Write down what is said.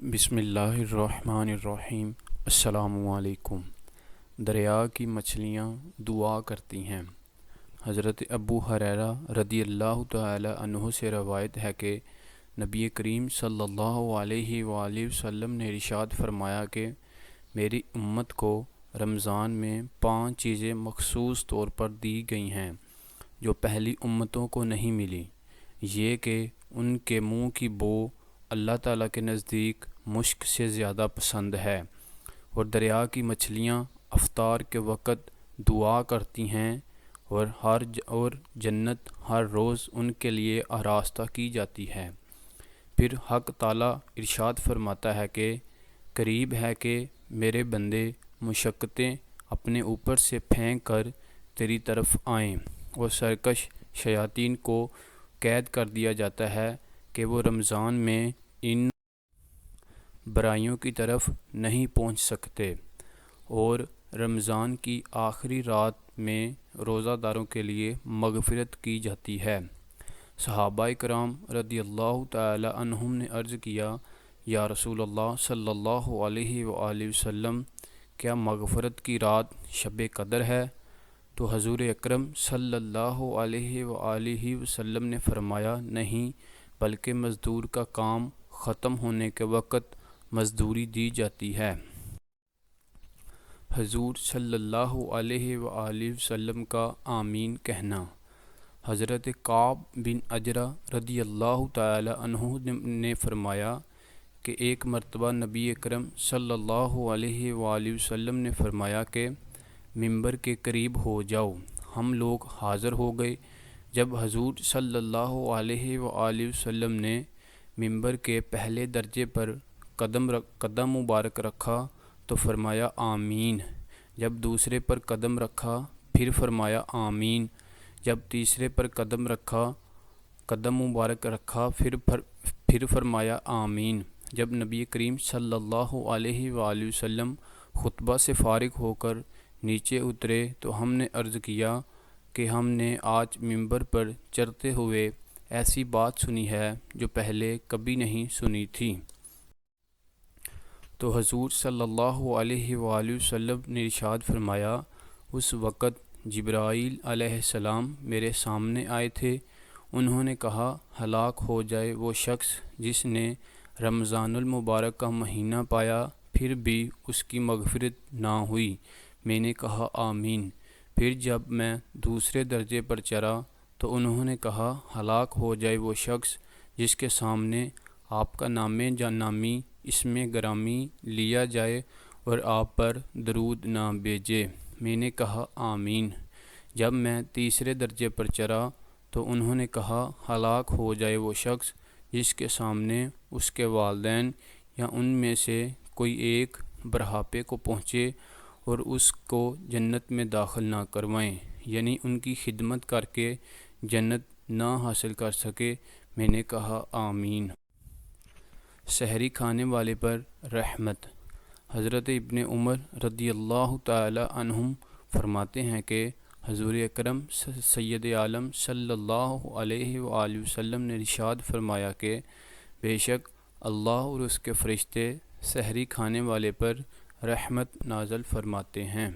بسم اللہ الرحمن الرحیم۔ السلام علیکم۔ دریا کی مچھلیاں دعا کرتی ہیں۔ حضرت ابو ہریرہ رضی اللہ تعالی عنہ سے روایت ہے کہ نبی کریم صلی اللہ علیہ وآلہ وسلم نے ارشاد فرمایا کہ میری امت کو رمضان میں 5 چیزیں مخصوص طور پر دی گئی ہیں جو پہلی امتوں کو نہیں ملی، یہ کہ ان کے منہ کی بو اللہ تعالیٰ کے نزدیک مشک سے زیادہ پسند ہے، اور دریا کی مچھلیاں افطار کے وقت دعا کرتی ہیں، اور جنت ہر روز ان کے لیے آراستہ کی جاتی ہے۔ پھر حق تعالیٰ ارشاد فرماتا ہے کہ قریب ہے کہ میرے بندے مشقتیں اپنے اوپر سے پھینک کر تیری طرف آئیں، اور سرکش شیاطین کو قید کر دیا جاتا ہے کہ وہ رمضان میں ان برائیوں کی طرف نہیں پہنچ سکتے، اور رمضان کی آخری رات میں روزہ داروں کے لیے مغفرت کی جاتی ہے۔ صحابہ کرام رضی اللہ تعالی عنہم نے عرض کیا، یا رسول اللہ صلی اللہ علیہ وآلہ وسلم، کیا مغفرت کی رات شب قدر ہے؟ تو حضور اکرم صلی اللہ علیہ وآلہ وسلم نے فرمایا، نہیں، بلکہ مزدور کا کام ختم ہونے کے وقت مزدوری دی جاتی ہے۔ حضور صلی اللہ علیہ وآلہ وسلم کا آمین کہنا۔ حضرت کعب بن عجرہ رضی اللہ تعالی عنہ نے فرمایا کہ ایک مرتبہ نبی اکرم صلی اللہ علیہ وآلہ وسلم نے فرمایا کہ ممبر کے قریب ہو جاؤ۔ ہم لوگ حاضر ہو گئے۔ جب حضور صلی اللہ علیہ وآلہ وسلم نے ممبر کے پہلے درجے پر قدم مبارک رکھا تو فرمایا آمین۔ جب دوسرے پر قدم رکھا پھر فرمایا آمین۔ جب تیسرے پر قدم مبارک رکھا پھر فرمایا آمین۔ جب نبی کریم صلی اللہ علیہ وآلہ وسلم خطبہ سے فارغ ہو کر نیچے اترے تو ہم نے عرض کیا کہ ہم نے آج ممبر پر چڑھتے ہوئے ایسی بات سنی ہے جو پہلے کبھی نہیں سنی تھی۔ تو حضور صلی اللہ علیہ وآلہ وسلم نے ارشاد فرمایا، اس وقت جبرائیل علیہ السلام میرے سامنے آئے تھے۔ انہوں نے کہا، ہلاک ہو جائے وہ شخص جس نے رمضان المبارک کا مہینہ پایا پھر بھی اس کی مغفرت نہ ہوئی۔ میں نے کہا آمین۔ پھر جب میں دوسرے درجے پر چڑھا تو انہوں نے کہا، ہلاک ہو جائے وہ شخص جس کے سامنے آپ کا نام جانامی اسم گرامی لیا جائے اور آپ پر درود نہ بھیجے۔ میں نے کہا آمین۔ جب میں تیسرے درجے پر چڑھا تو انہوں نے کہا، ہلاک ہو جائے وہ شخص جس کے سامنے اس کے والدین یا ان میں سے کوئی ایک بڑھاپے کو پہنچے اور اس کو جنت میں داخل نہ کروائیں، یعنی ان کی خدمت کر کے جنت نہ حاصل کر سکے۔ میں نے کہا آمین۔ سحری کھانے والے پر رحمت۔ حضرت ابن عمر رضی اللہ تعالی عنہم فرماتے ہیں کہ حضور اکرم سید عالم صلی اللہ علیہ وآلہ وسلم نے ارشاد فرمایا کہ بے شک اللہ اور اس کے فرشتے سحری کھانے والے پر رحمت نازل فرماتے ہیں۔